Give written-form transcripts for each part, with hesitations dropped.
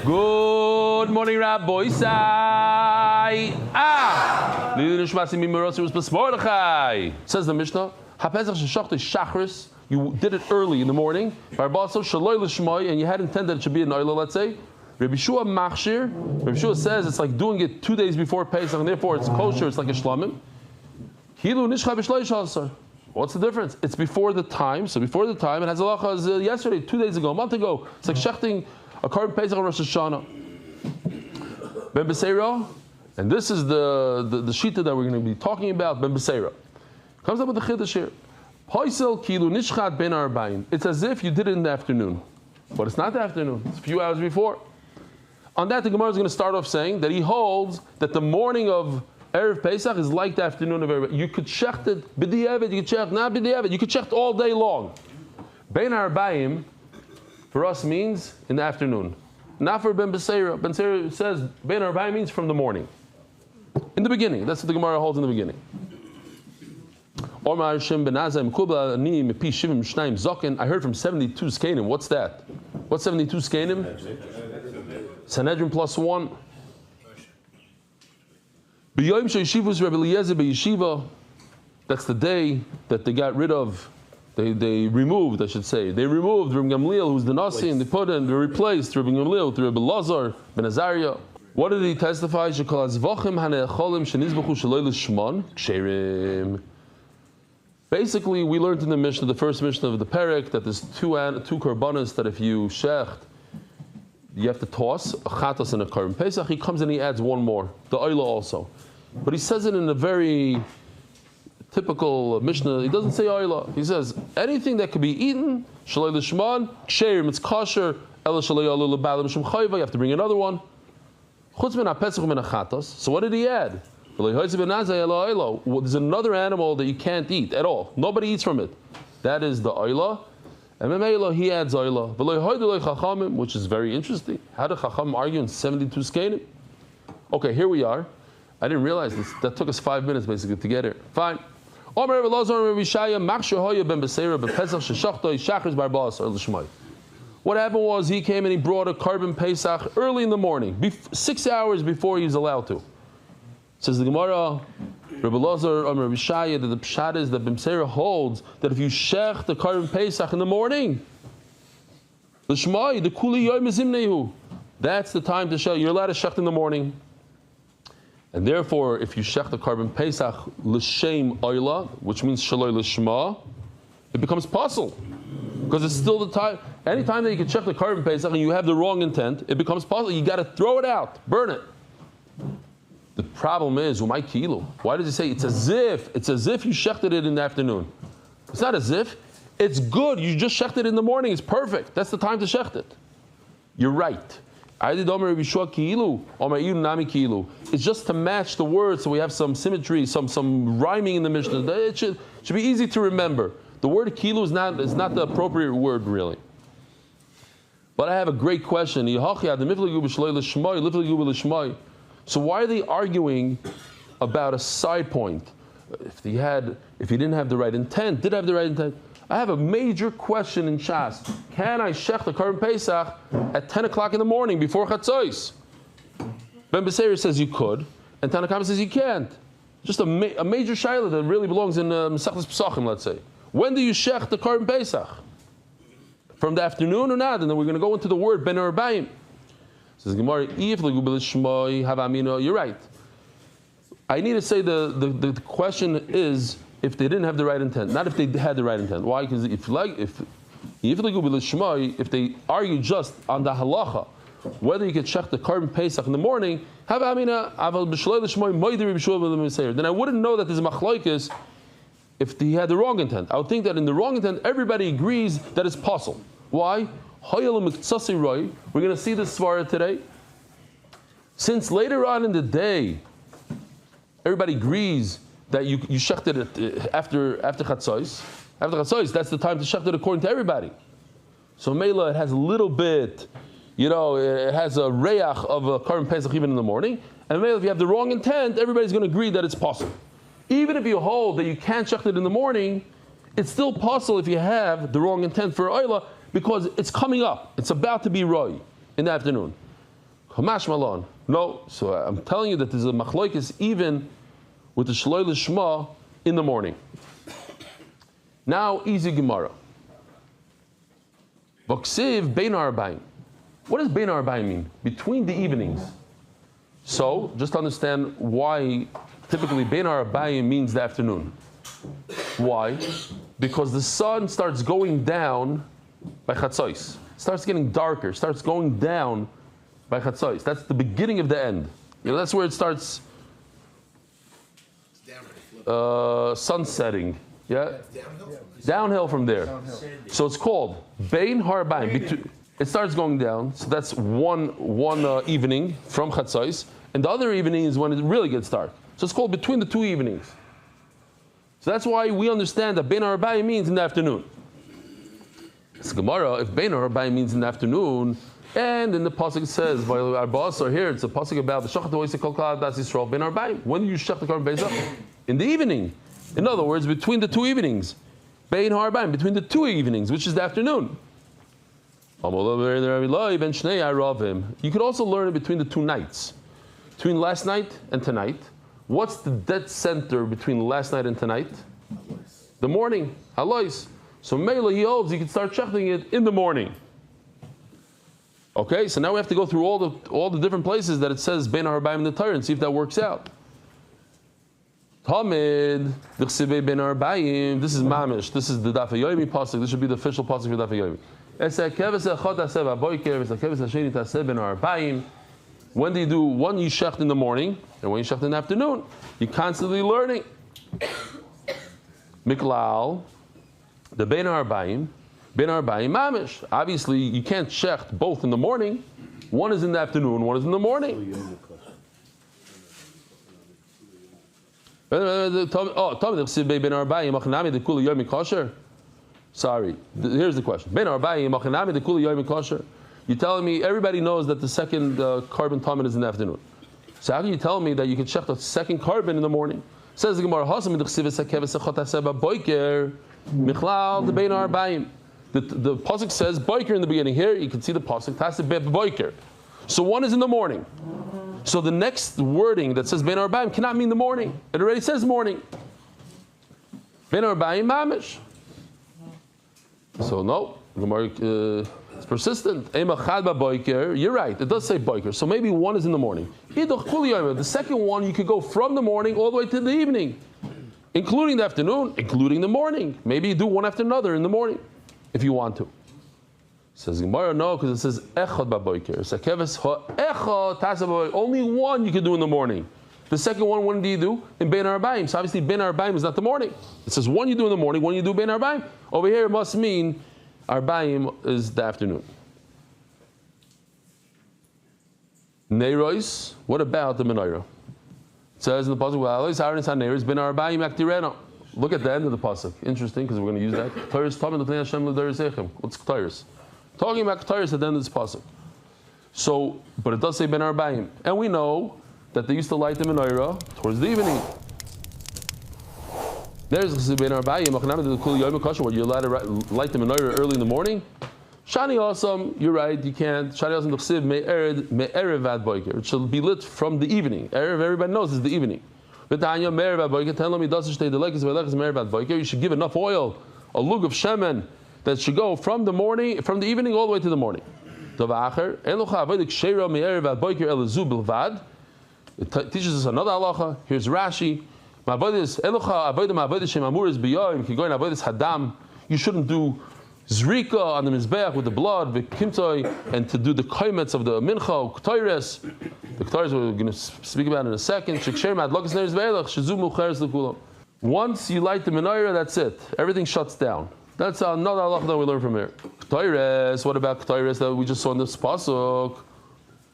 Good morning, Rabbi Isai. Says the Mishnah, you did it early in the morning, and you had intended it should be an oila, let's say. Rabbi Shua Machshir, Rabbi Shua says it's like doing it 2 days before Pesach, and therefore it's kosher, it's like a shlamim. What's the difference? It's before the time, so before the time, it has halacha as yesterday, 2 days ago, a month ago. It's like shechting a carbon Pesach on Rosh Hashanah. Ben Beseira, and this is the shita that we're going to be talking about, Ben Beseira. Comes up with the chiddush here. It's as if you did it in the afternoon. But it's not the afternoon, it's a few hours before. On that, the Gemara is going to start off saying that he holds that the morning of Erev Pesach is like the afternoon of Erev. You could shecht it, b'di'evet, you could shecht, not b'di'evet, you could shecht all day long. Bein Arbaim, for us, means in the afternoon. Not for Ben Beseira. Ben Beseira says Bein Arbaim means from the morning. In the beginning, that's what the Gemara holds in the beginning. I heard from 72 Skanim. What's that? What's 72 Skanim? Sanhedrin plus 1. That's the day that they got rid of, they removed, I should say. They removed Rabbi Gamliel, who's the Nasi, and they replaced Rabbi Gamliel with Rabbi Lazar ben Azariah. What did he testify? Basically, we learned in the Mishnah, the first Mishnah of the Perek, that there's two korbanos that if you shecht, you have to toss, a chatas and a korban Pesach. He comes and he adds one more, the oila also. But he says it in a very typical Mishnah. He doesn't say oila. He says, anything that could be eaten, shalei l'shman, ksherim, it's kosher, ela shalei alu l'balam shem chayva, you have to bring another one. Chutz min ha-pesach min ha-chatas. So what did he add? There's another animal that you can't eat at all. Nobody eats from it. That is the oila. And Memela, he adds oila. Which is very interesting. How did Chacham argue in 72 Skanim? Okay, here we are. I didn't realize this. That took us 5 minutes basically to get here. Fine. What happened was he came and he brought a carbon Pesach early in the morning, 6 hours before he was allowed to. Says the Gemara, Rabbi Lazar, Rabbi Shaya, that the pshat is that Bimseira holds that if you shech the carbon Pesach in the morning, the Shmai, the Kuli Yom Zimnehu, that's the time to shech. You're allowed to shech in the morning. And therefore, if you shech the carbon Pesach l'shem oila, which means shaloi l'shma, it becomes possible. Because it's still the time. Any time that you can shech the carbon Pesach and you have the wrong intent, it becomes possible. You got to throw it out, burn it. The problem is, umay kilu. Why does he say it's as if you shechted it in the afternoon? It's not as if. It's good. You just shechted it in the morning. It's perfect. That's the time to shecht it. You're right. It's just to match the words so we have some symmetry, some rhyming in the Mishnah. It should be easy to remember. The word kilu is not the appropriate word really. But I have a great question. So why are they arguing about a side point? If he didn't have the right intent, did have the right intent? I have a major question in Shas. Can I shech the Karban Pesach at 10 o'clock in the morning before Chatzos? Ben Beseir says you could, and Tanakama says you can't. Just a major shayla that really belongs in Mesachtes Pesachim, let's say. When do you shech the Karban Pesach? From the afternoon or not? And then we're going to go into the word Ben Arbaim. Says Gemara, you're right. I need to say the question is if they didn't have the right intent, not if they had the right intent. Why? Because if they argue just on the halacha, whether you could check the carbon Pesach in the morning, then I wouldn't know that there's a machlokes if he had the wrong intent. I would think that in the wrong intent, everybody agrees that it's possible. Why? We're going to see this svara today. Since later on in the day, everybody agrees that you shechted it after Chatzos. After Chatzos, that's the time to shecht it according to everybody. So Mela, it has a little bit, it has a reach of a carbon Pesach even in the morning. And Mela, if you have the wrong intent, everybody's going to agree that it's possible. Even if you hold that you can't shecht it in the morning, it's still possible if you have the wrong intent for Oila. Because it's coming up. It's about to be roy in the afternoon. Hamash malon. No. So I'm telling you that there's a machlokes even with the shloi l'shma in the morning. Now, easy Gemara. V'ksiv bein ha'arbaim. What does bein ha'arbaim mean? Between the evenings. So, just to understand why typically bein ha'arbaim means the afternoon. Why? Because the sun starts going down by chatzos. Starts getting darker, starts going down by chatzos. That's the beginning of the end. That's where it starts sunsetting. Yeah? Downhill from there. So it's called Bein Harbaim. It starts going down, so that's one evening from chatzos, and the other evening is when it really gets dark. So it's called between the two evenings. So that's why we understand that Bein Harbaim means in the afternoon. It's Gemara, if Bein Harbaim means in the afternoon, and in the pasuk it says, while our boss are here, it's a pasuk about the Shachat Oisei Kol Kal Das Yisrael Bein Harbaim. When do you shech the Karban Pesach? In the evening. In other words, between the two evenings. Bein Harbaim, between the two evenings, which is the afternoon. You could also learn it between the two nights. Between last night and tonight. What's the dead center between last night and tonight? The morning. Halois. So Mela, he holds, you can start checking it in the morning. Okay, so now we have to go through all the different places that it says Bein Harbaim in the Torah and see if that works out. Tamid, D'chsivei Bein Harbaim. This is Mamish. This is the Daf Yomi pasuk. This should be the official pasuk for Daf Yomi. When do you do one you shecht in the morning and one you shecht in the afternoon? You're constantly learning. Miklal, the Bein Harbaim Mamish. Obviously, you can't shecht both in the morning. One is in the afternoon, one is in the morning. Sorry, here's the question. You're telling me everybody knows that the second carbon tamid is in the afternoon. So how can you tell me that you can check the second carbon in the morning? Says the Gemara, the pasuk says boiker in the beginning. Here you can see the pasuk boiker. So one is in the morning. So the next wording that says Bein Harbaim cannot mean the morning. It already says morning. Bein Harbaim mamish. So no, it's persistent. You're right. It does say boiker. So maybe one is in the morning. The second one you could go from the morning all the way to the evening, including the afternoon, including the morning. Maybe you do one after another in the morning, if you want to. Says Gemara, no, because it says echad ba'boiker. Only one you can do in the morning. The second one, when do you do? In Bein Harbaim. So obviously Bein Harbaim is not the morning. It says one you do in the morning, one you do Bein Harbaim. Over here it must mean Harbaim is the afternoon. Neiros, what about the menorah? It says in the pasuk, look at the end of the pasuk. Interesting, because we're going to use that. What's Ketores? Talking about Ketores at the end of this pasuk. So, but it does say Ben Harbaim, and we know that they used to light the menorah towards the evening. There's Ben Harbaim. What, you're allowed to light the menorah early in the morning? Shani Awesome, you're right, you can't. Shani Awesome D'chsiv me'erev ad boiker. It shall be lit from the evening. Erev, everybody knows, is the evening. You should give enough oil, a lug of shemen, that should go from the morning, from the evening all the way to the morning. It teaches us another halacha. Here's Rashi. You shouldn't do zrika on the mizbeach with the blood, and to do the koimets of the mincha, ketores. The ketores we're going to speak about in a second. Once you light the menorah, that's it. Everything shuts down. That's another halacha that we learn from here. Ketores. What about ketores that we just saw in this pasuk?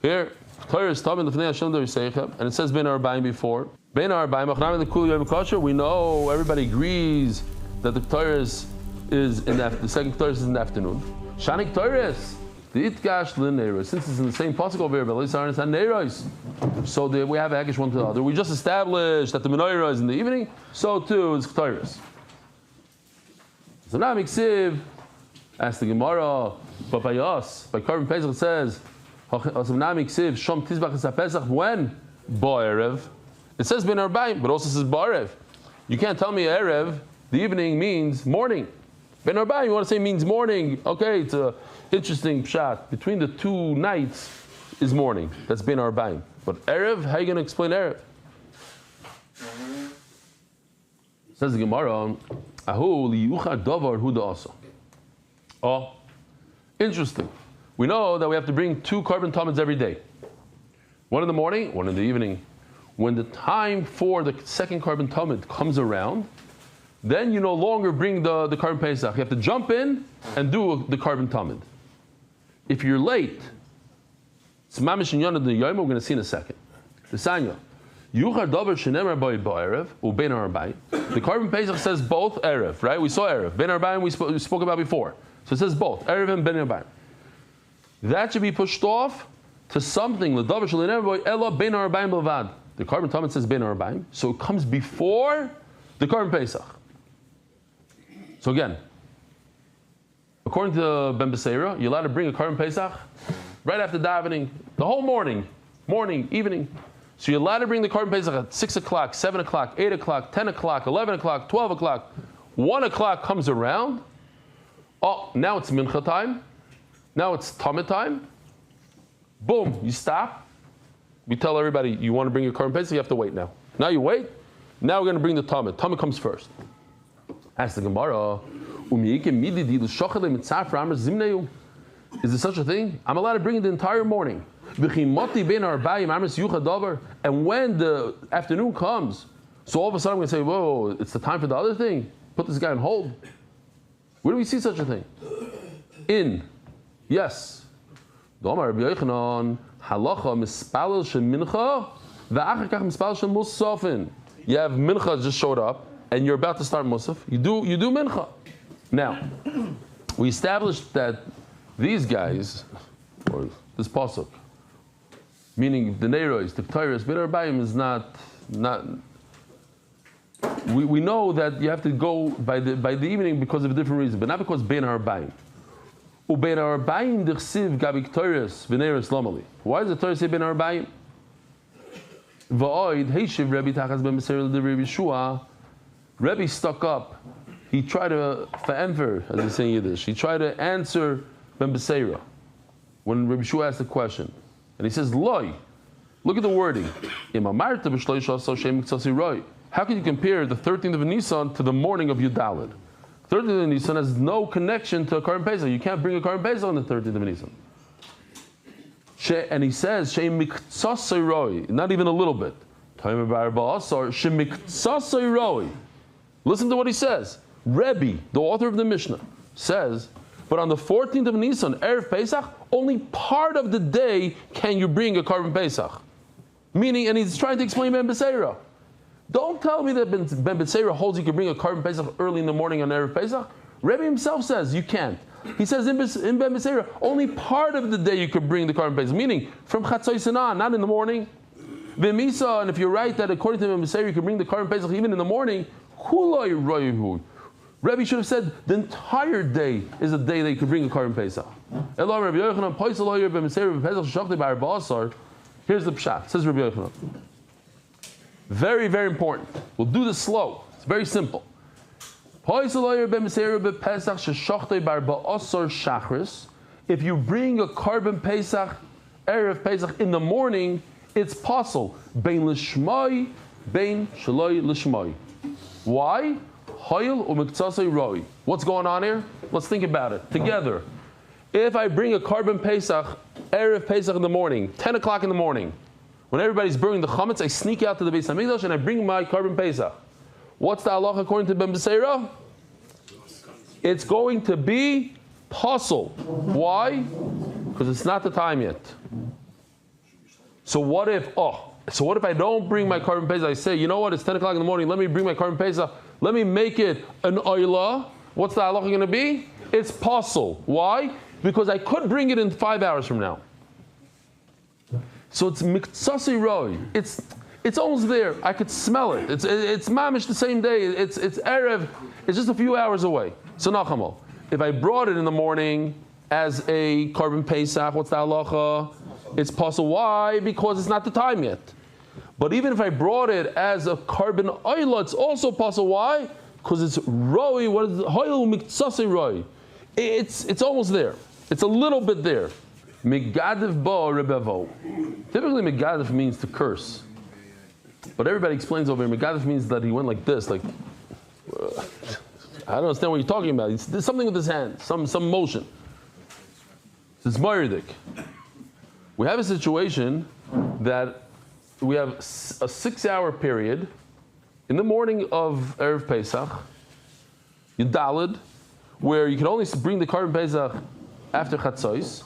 Here, ketores tamid l'fnei Hashem d'Yisrael, and it says Bein Harbaim before. Bein Harbaim achnami l'kul yom kosher. We know everybody agrees that the ketores is in the second ketores is in the afternoon. Shani ketores the itgash l'neiros. Since it's in the same pasuk over here, but it's on neiros. So we have agish one to the other. We just established that the menorah is in the evening. So too is ketores. So now miksiv Ask the Gemara, but by us, by Karban Pesach, it says, when? Ba'erev. It says Ben Arba'im, but also says Ba'erev. You can't tell me Erev, the evening means morning. Ben Arba'im, you want to say means morning. Okay, it's an interesting pshat. Between the two nights is morning. That's Ben Arba'im. But Erev, how are you going to explain Erev? Says the Gemara, Ahu liyuchad davar hu da'asa. Oh, interesting. We know that we have to bring 2 carbon tamids every day. One in the morning, one in the evening. When the time for the second carbon tamid comes around, then you no longer bring the carbon pesach. You have to jump in and do the carbon tamid. If you're late, it's mamish in yonah the yom, we're going to see in a second. The sanya. Yuchar davar shenemar ba'erev u'bein ha'arba'im. The carbon pesach says both erev, right? We saw erev. Ben ha'arba'im we spoke about before. So it says both, erev and ben ha'arba'im. That should be pushed off to something. L'davar shenemar ela bein ha'arba'im b'levad. The carbon tamid says ben ha'arba'im, so it comes before the carbon pesach. So again, according to Ben Beseira, you're allowed to bring a carbon pesach right after davening, the whole morning, evening. So you're allowed to bring the carbon pesach at 6 o'clock, 7 o'clock, 8 o'clock, 10 o'clock, 11 o'clock, 12 o'clock. 1 o'clock comes around. Oh, now it's mincha time. Now it's tamid time. Boom, you stop. We tell everybody, you want to bring your carbon pesach, you have to wait now. Now you wait. Now we're going to bring the tamid. Tamid comes first. Ask the Gemara, is there such a thing? I'm allowed to bring it the entire morning. And when the afternoon comes, so all of a sudden I'm going to say, whoa, it's the time for the other thing. Put this guy on hold. Where do we see such a thing? Yes. Halacha mispalel shemincha v'achar kach mispalel shemusafin. You have mincha just showed up, and you're about to start musaf. You do mincha. Now, we established that these guys, or this pasuk, meaning the neiros, the ketores, ben ha'arba'im is not. We know that you have to go by the evening because of a different reason, but not because ben ha'arba'im. Ubein ha'arba'im d'chsiv gabi ketores v'neiros lamali. Why does the Torah say ben ha'arba'im? Va'oid heishiv Rebbe tachas ben Beseira l'divrei Yeshua. Rebbe stuck up. He tried to fa'enfer, as they say in Yiddish. He tried to answer ben Beseira when Rebbe Yeshua asked the question, and he says, "Loi." Look at the wording. How can you compare the 13th of Nisan to the morning of Yudalid? 13th of Nisan has no connection to a Karban Pesach. You can't bring a Karban Pesach on the 13th of Nisan. And he says, not even a little bit. Listen to what he says. Rebbe, the author of the Mishnah, says, but on the 14th of Nisan, Erev Pesach, only part of the day can you bring a Karban Pesach. Meaning, and he's trying to explain Ben Beseira. Don't tell me that Ben Beseira holds you can bring a Karban Pesach early in the morning on Erev Pesach. Rebbe himself says you can't. He says in Ben Beseira, only part of the day you could bring the Karban Pesach, meaning from Chatzos Sana, not in the morning. V'misa, and if you're right that according to Ben Beseira you can bring the Karban Pesach even in the morning, Kuloi Royehu. Rebbe should have said the entire day is a day that you could bring a Karban Pesach. Here's the pshat. Says Rebbe Yochanan. Very, very important. We'll do this slow. It's very simple. If you bring a Karban Pesach, Erev Pesach in the morning, it's possible. Bein l'shmai, bein shaloi l'shmai. Why? What's going on here? Let's think about it together. If I bring a Karban Pesach, Erev Pesach in the morning, 10 o'clock in the morning, when everybody's burning the chametz, I sneak out to the Beis Hamikdash and I bring my Karban Pesach. What's the halacha according to Ben Beseira? It's going to be pasul. Why? Because it's not the time yet. So what if I don't bring my Karban Pesach? I say, you know what? It's 10 o'clock in the morning. Let me bring my Karban Pesach. Let me make it an oila. What's the halacha going to be? It's pasul. Why? Because I could bring it in 5 hours from now. So it's miktsasi roi. It's almost there. I could smell it. It's mamish the same day. It's erev. It's just a few hours away. So nachamo. If I brought it in the morning as a carbon pesach, what's the halacha? It's possible. Why? Because it's not the time yet. But even if I brought it as a carbon oila, it's also possible. Why? Because it's roi. What is hoil miktsasi roi? It's almost there. It's a little bit there. Megadev ba rebavo. Typically, megadev means to curse, but everybody explains over here. Megadev means that he went like this, like I don't understand what you're talking about. There's something with his hand, some motion. It's moiridik. We have a situation that we have a 6-hour period in the morning of Erev Pesach, Yudalid, where you can only bring the carbon Pesach after Chatzos,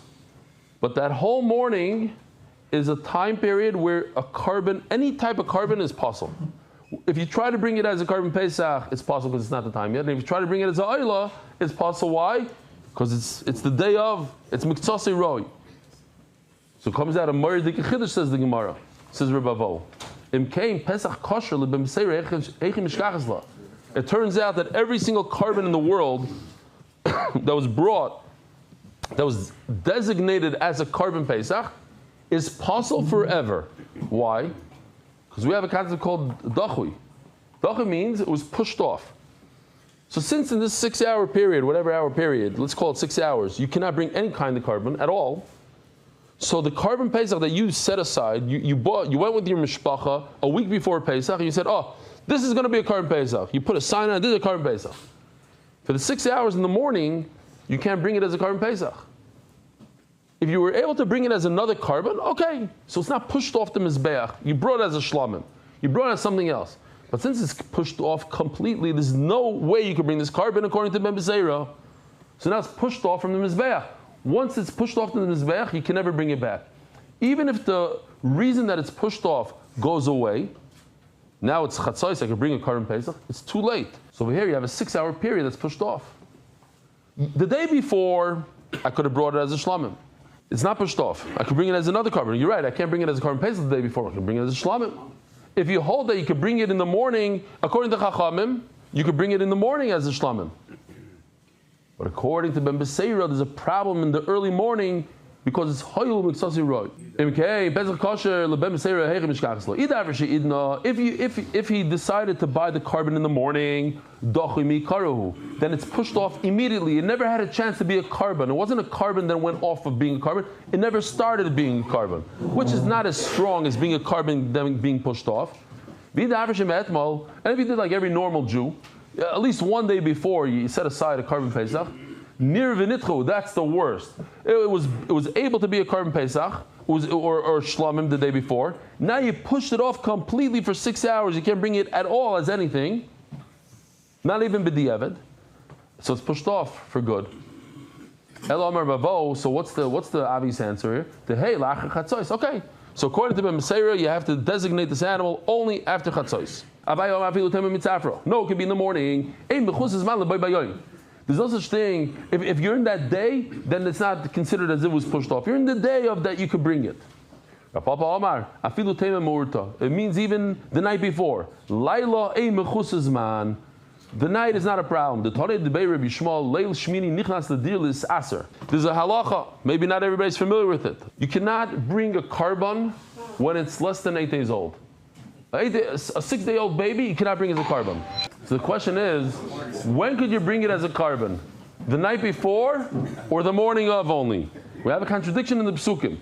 but that whole morning is a time period where a carbon, any type of carbon is possible. If you try to bring it as a carbon Pesach, it's possible because it's not the time yet. And if you try to bring it as a Oila, it's possible. Why? Because it's the day of, it's Miktsasi Roi. So it comes out of Moiridik Chiddush, says the Gemara. Says Rebavo. It turns out that every single carbon in the world that was brought, that was designated as a carbon Pesach, is possible forever. Why? Because we have a concept called dachui. Dachui means it was pushed off. So since in this 6-hour period, whatever hour period, let's call it 6 hours, you cannot bring any kind of carbon at all. So the carbon Pesach that you set aside, you went with your mishpacha a week before Pesach, and you said, oh, this is going to be a carbon Pesach. You put a sign on it, this is a carbon Pesach. For the 6 hours in the morning, you can't bring it as a carbon Pesach. If you were able to bring it as another carbon, okay. So it's not pushed off the mizbeach. You brought it as a shlamim. You brought it as something else. But since it's pushed off completely, there's no way you can bring this carbon according to Ben Bezeira. So now it's pushed off from the mizbeach. Once it's pushed off to the mizbeach, you can never bring it back. Even if the reason that it's pushed off goes away, now it's chatzos, I can bring a carbon pesach, it's too late. So over here you have a 6-hour period that's pushed off. The day before, I could have brought it as a shlamim. It's not pushed off. I could bring it as another carbon. You're right, I can't bring it as a carbon pesach the day before. I can bring it as a shlamim. If you hold that you could bring it in the morning, according to Chachamim, you could bring it in the morning as a shlamim. But according to Ben Beseira, there's a problem in the early morning because it's hoyul miksasi roy. If he decided to buy the carbon in the morning, then it's pushed off immediately. It never had a chance to be a carbon. It wasn't a carbon that went off of being a carbon. It never started being a carbon, which is not as strong as being a carbon than being pushed off. And if you did like every normal Jew, at least one day before you set aside a carbon pesach, nir v'nitchu, that's the worst. It was able to be a carbon pesach, or shlamim the day before. Now you pushed it off completely for 6 hours. You can't bring it at all as anything, not even b'diavad. So it's pushed off for good. El Amar Bavo. So what's the obvious answer here? The hey la'achar chatzos. Okay. So according to Ben Beseira, you have to designate this animal only after chatzos. No, it can be in the morning. There's no such thing. If you're in that day, then it's not considered as if it was pushed off. You're in the day of that you could bring it. It means even the night before. The night is not a problem. There's a halacha. Maybe not everybody's familiar with it. You cannot bring a carbon when it's less than 8 days old. A 6-day-old baby, you cannot bring as a carbon. So the question is, when could you bring it as a carbon? The night before or the morning of only? We have a contradiction in the psukim.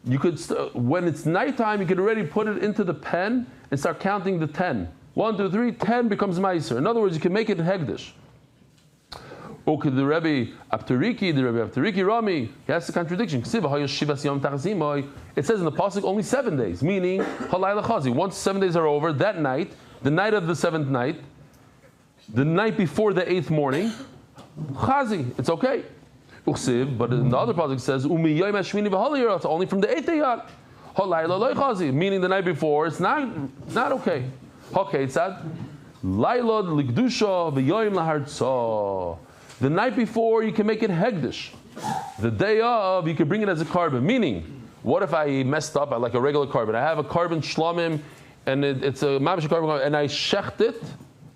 You could, when it's nighttime, you could already put it into the pen and start counting the 10. 1, 2, 3, 10 becomes meiser. In other words, you can make it hegdish. Okay, the Rebbe Aptariki Rami, he has a contradiction. It says in the pasuk only 7 days, meaning halayla chazi. Once 7 days are over, that night, the night of the 7th night, the night before the 8th morning, chazi, it's okay. But in the other pasuk it says it's only from the 8th day on. Halayla chazi, meaning the night before, it's not okay. Okay, it's that laila likdusha v'yoyim lahartza. The night before, you can make it hegdish. The day of, you can bring it as a carbon. Meaning, what if I messed up like a regular carbon? I have a carbon shlamim, and it's a mamish carbon, and I shecht it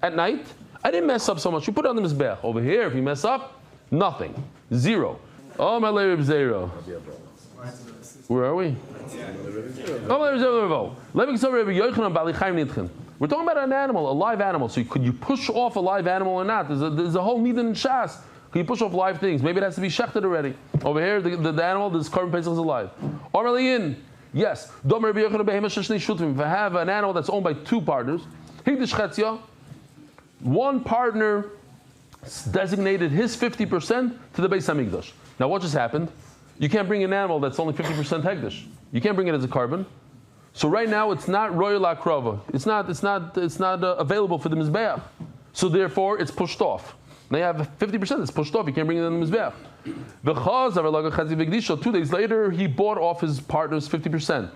at night. I didn't mess up so much. You put it on the mizbeach. Over here, if you mess up, nothing, zero. Oh my Reb zero. Where are we? We're talking about an animal, a live animal. So could you push off a live animal or not? There's a whole need in Shas. Can you push off live things? Maybe it has to be shechted already. Over here, the animal, this carbon pesach is alive. Armaliin, yes. If I have an animal that's owned by two partners, one partner designated his 50% to the Beis Hamikdash. Now what just happened? You can't bring an animal that's only 50% hekdesh. You can't bring it as a carbon. So right now it's not royal akrava. It's not available for the mizbeach. So therefore it's pushed off. Now you have 50% that's pushed off. You can't bring it in the mizbeach. 2 days later he bought off his partner's 50%,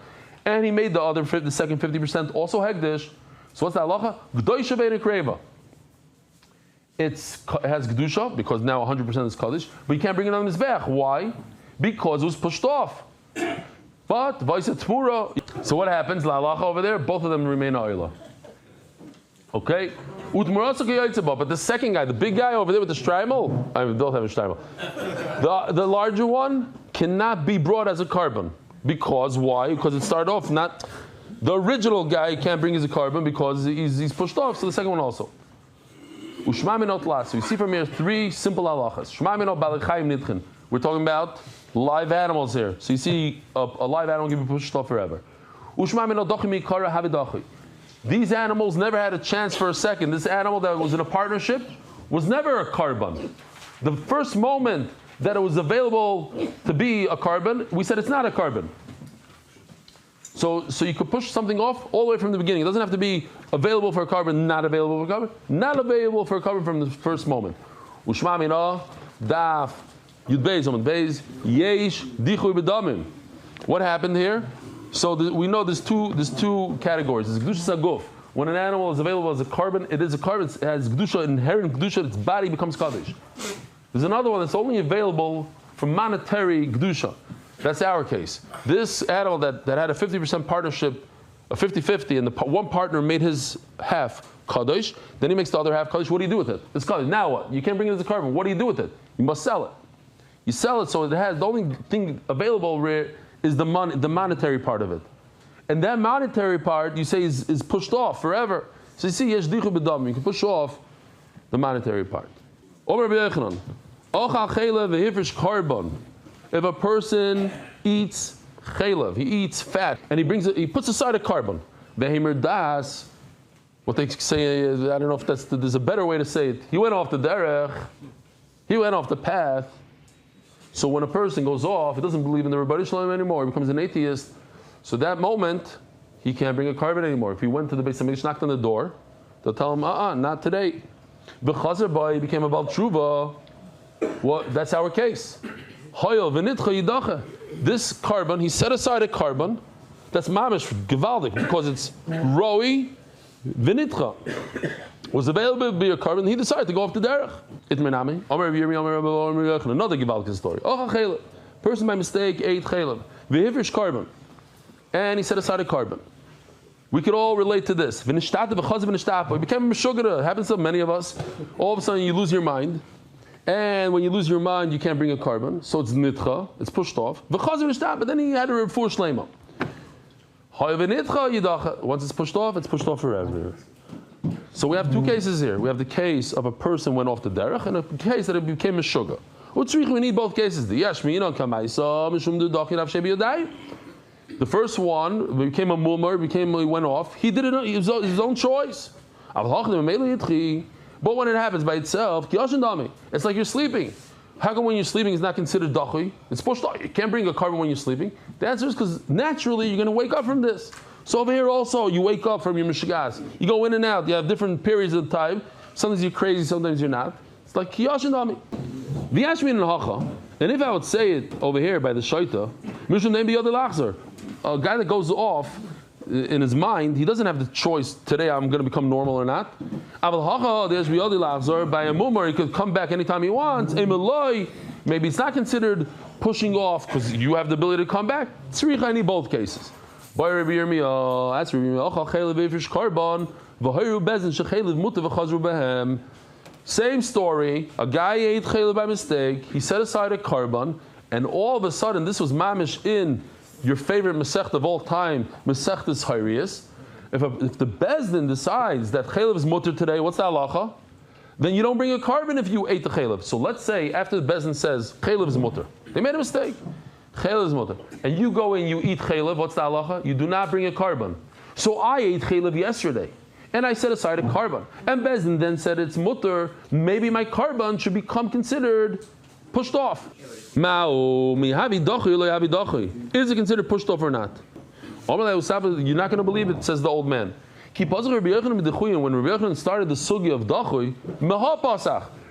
and he made the second 50% also hekdesh. So what's the halacha? G'dosha ve'en kreva. It has Kedusha, because now 100% is Kaddish, but you can't bring it on the Mizbeach. Why? Because it was pushed off. But, Vaisa Tmura. So what happens? La halacha over there, both of them remain Ariel. Okay? But the second guy, the big guy over there with the shtreimel, I don't have a shtreimel. The larger one cannot be brought as a carbon. Because, why? Because it started off not... The original guy can't bring as a carbon because he's pushed off, so the second one also. So we see from here three simple halachas. We're talking about live animals here. So you see a live animal can be pushed off forever. These animals never had a chance for a second. This animal that was in a partnership was never a carbon. The first moment that it was available to be a carbon, we said it's not a carbon. So you could push something off all the way from the beginning. It doesn't have to be available for a carbon, not available for a carbon, not available for a carbon from the first moment. Ushma mina daf Yud Beis Amud Beis yesh dichui b'damim. What happened here? So we know there's two categories. There's kedusha saguf. When an animal is available as a carbon, it is a carbon. It has kedusha, inherent kedusha. Its body becomes kaddish. There's another one that's only available for monetary kedusha. That's our case. This animal that had a 50% partnership, a 50-50, and the one partner made his half kaddish, then he makes the other half kaddish. What do you do with it? It's kaddish. Now what? You can't bring it as a carbon. What do you do with it? You must sell it. You sell it so it has, the only thing available is the monetary part of it. And that monetary part, you say, is pushed off forever. So you see, yesh dichu b'dam, you can push off the monetary part. Omer b'yechanan, ochal chelev v'hifrish karbon. If a person eats chelev, he eats fat, and he puts aside a carbon. Behemer das, what they say is, I don't know if there's a better way to say it. He went off the derech, he went off the path. So when a person goes off, he doesn't believe in the Rebbeinu Shalom anymore, he becomes an atheist. So that moment, he can't bring a carbon anymore. If he went to the Beis Hamikdash, knocked on the door, they'll tell him, not today. But Chazarah, he became a Baal Tshuva. Well, that's our case. This carbon, he set aside a carbon that's mamish gevaldik because it's roi vinitcha was available to be a carbon. He decided to go off the derech. Itmenami. Another gevaldik story. Person by mistake ate chelev v'hivrish carbon, and he set aside a carbon. We could all relate to this. He became a meshugara. It happens to many of us. All of a sudden, you lose your mind. And when you lose your mind, you can't bring a carbon, so it's nitcha, it's pushed off. But then he had a refuah shleima. Once it's pushed off forever. So we have two cases here. We have the case of a person went off the derech, and a case that it became a sugar. We need both cases. The first one became a mummer, he went off. He did it his own choice. But when it happens by itself, it's like you're sleeping. How come when you're sleeping it's not considered dachui? It's pushed off. You can't bring a carbon when you're sleeping. The answer is because naturally you're going to wake up from this. So over here also, you wake up from your mishigas. You go in and out. You have different periods of time. Sometimes you're crazy, sometimes you're not. It's like kiyashin dami. And if I would say it over here by the shaita, a guy that goes off in his mind, he doesn't have the choice, today I'm going to become normal or not. By a mummer, he could come back anytime he wants. Maybe it's not considered pushing off because you have the ability to come back. Tzricha, I need both cases. Same story. A guy ate chaylev by mistake. He set aside a carbon, and all of a sudden, this was mamish in your favorite Masech of all time, Masechtas Hayrius. If the Bezdin decides that chaylev is mutter today, what's the halacha? Then you don't bring a carbon if you ate the chaylev. So let's say after the Bezdin says chaylev is mutter, they made a mistake. Chaylev is mutter, and you go and you eat chaylev. What's the halacha? You do not bring a carbon. So I ate chaylev yesterday, and I set aside a carbon, and Bezdin then said it's mutter. Maybe my carbon should become considered pushed off. Is it considered pushed off or not? You're not going to believe it, says the old man. When Rabbi Yochanan started the sugi of dachui,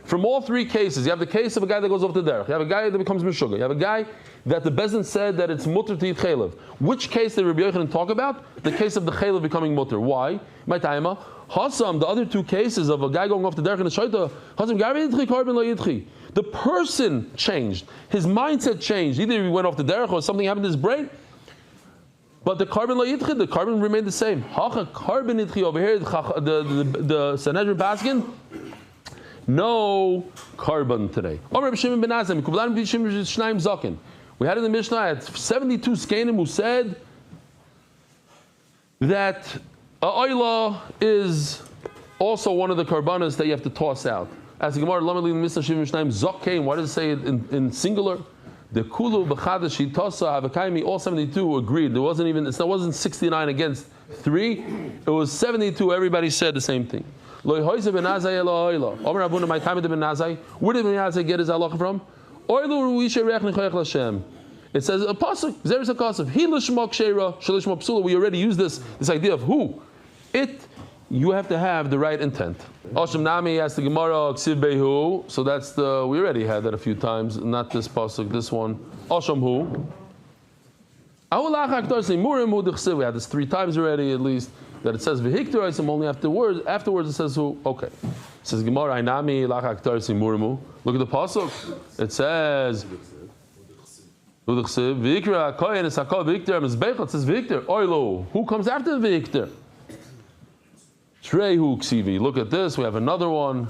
from all three cases, you have the case of a guy that goes off the derech, you have a guy that becomes meshuggah, you have a guy that the Bezdin said that it's mutter to eat chaylev. Which case did Rabbi Yochanan talk about? The case of the chaylev becoming mutter. Why? My taima. Hasam, the other two cases of a guy going off the derech and the shaita, Hasam gavi yidchi carbon lo yidchi. The person changed. His mindset changed. Either he went off the derech or something happened to his brain. But the carbon lo yidchi, the carbon remained the same. Hacha carbon yidchi over here, the Sanhedrin Baskin, no carbon today. We had in the Mishnah at 72 skenim who said that oila is also one of the karbanas that you have to toss out. As the Gemara, why does it say it in singular? The Kulu B'chadash Tosa Avakaimi, all 72 agreed. It wasn't 69 against 3. It was 72. Everybody said the same thing. Where did Ben Azai get his halacha from? It says a pasuk. There's a pasuk. He lishmak sheira shalishmak psula. We already used this idea of who. You have to have the right intent. Osham Nami asked the Gemara, Ksiv Behu. So that's we already had that a few times, not this pasuk, this one. Osham Hu. We had this 3 times already, at least, that it says Vehiktor Isim only afterwards. Afterwards it says who. Okay. It says Gemara, Ainami Lachak Tarsim Murimu. Look at the pasuk. It says Vehikra Koyen is Hakol Vehiktor Mizbechot. It says Vehiktor. Oilo. Who comes after the Vehiktor? Trehu Ksivi. Look at this. We have another one.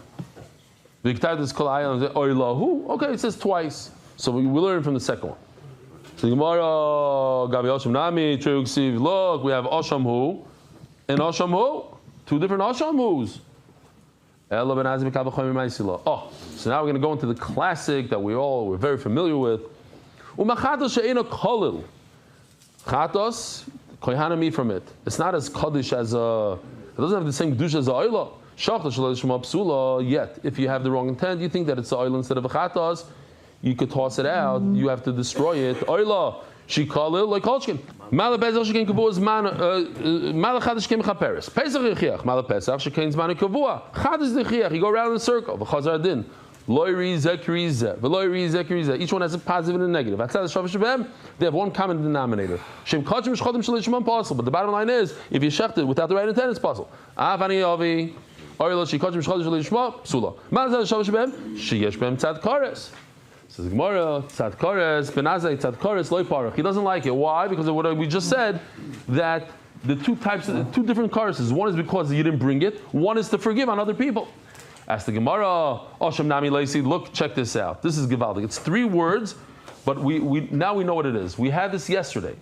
Viktatis Kol Ayam Oilahu. Okay, it says twice. So we learn from the second one. So Gemara Gabi Osham Nami Trehu Ksivi. Look, we have Osham Hu and Osham Hu. 2 different Osham Hus. Oh, so now we're going to go into the classic that we're very familiar with. Umachatos she'ena kolil. Chatos koyhanami from it. It's not as kaddish as a. It doesn't have the same kedusha as a oila. Shachta shalishma psula. Yet, if you have the wrong intent, you think that it's a oila instead of a chatos, you could toss it out. You have to destroy it. Oila shikalil like kolchkin. Malapesach shekein kavua is man. Malachadish kein chaperes. Pesach yichiach. Malapesach shekein zman kavua. Chadish yichiach. You go around in a circle. V'chazar din. Loiri zekrize. V'loiri zekrize. Each one has a positive and a negative. They have one common denominator. Shem kachim shchodim shalishman possible. But the bottom line is, if you shecht it without the right intent, it's possible. Avani avi. Ariel shikachim shchodim shalishman psula. Malazal shavish behem. Sheyesh behem tzad kares. Says Gemara, tzad kares. Benazai tzad kares loy parach. He doesn't like it. Why? Because of what we just said, that the 2 different kareses. One is because you didn't bring it. One is to forgive on other people. Ask the Gemara, Osham Nami Leisi, look, check this out. This is Givaldik. It's 3 words, but now we know what it is. We had this yesterday.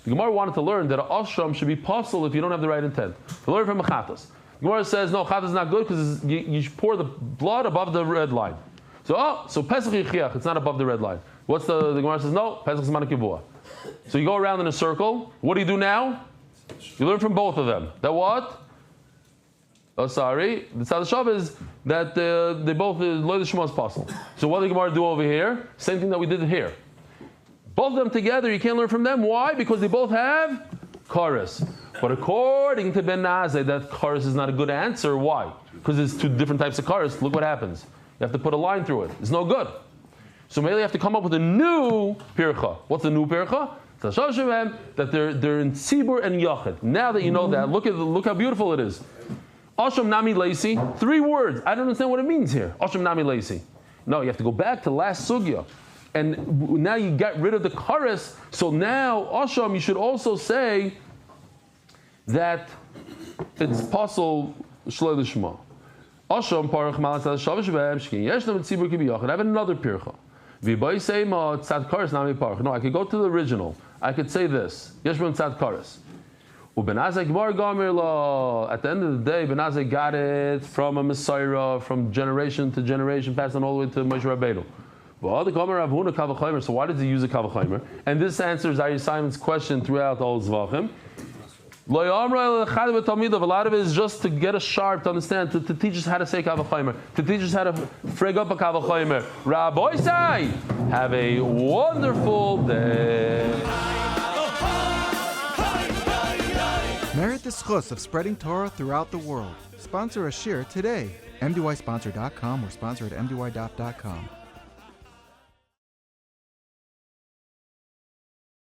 The Gemara wanted to learn that Osham should be possible if you don't have the right intent. To learn from a Chatas. The Gemara says, no, Chatas is not good because you pour the blood above the red line. So Pesach Yichiach, it's not above the red line. What's the Gemara says, no, Pesach is Manakivua. So you go around in a circle. What do you do now? You learn from both of them. That what? Oh, sorry. The Tzad Shav is that they both Lo Shema is possible. So what did the Gemara do over here? Same thing that we did here. Both of them together, you can't learn from them. Why? Because they both have chorus. But according to Ben Nazai, that chorus is not a good answer. Why? Because there's 2 different types of chorus. Look what happens. You have to put a line through it. It's no good. So maybe you have to come up with a new pircha. What's the new pircha? That they're in Tzibur and Yachid. Now that you know that, look how beautiful it is. Osham Nami Leisi, 3 words. I don't understand what it means here. Osham Nami Leisi. No, you have to go back to last sugya. And now you get rid of the kares. So now, Osham, you should also say that it's possible shloi l'shma. Asham parach malas al shavish be'em shkin. Yesh nam tzibur ki biyachid. I have another pircha. V'bay say ma tzad kares nami parach. No, I could go to the original. I could say this. Yesh nam tzad kares. Ubenazai gmar gamer la. At the end of the day, Benazai got it from a Messiah, from generation to generation, passed on all the way to Moshe Rabbeinu. So why does he use a kavachimer? And this answers Ari Simon's question throughout all Zevachim. A lot of it is just to get us sharp, to understand, to teach us how to say kavachimer, to teach us how to frig up a kavachimer. Rabbi Say, have a wonderful day. Merit the schus of spreading Torah throughout the world. Sponsor a shir today. MDYsponsor.com or sponsor at MDYDAF.com.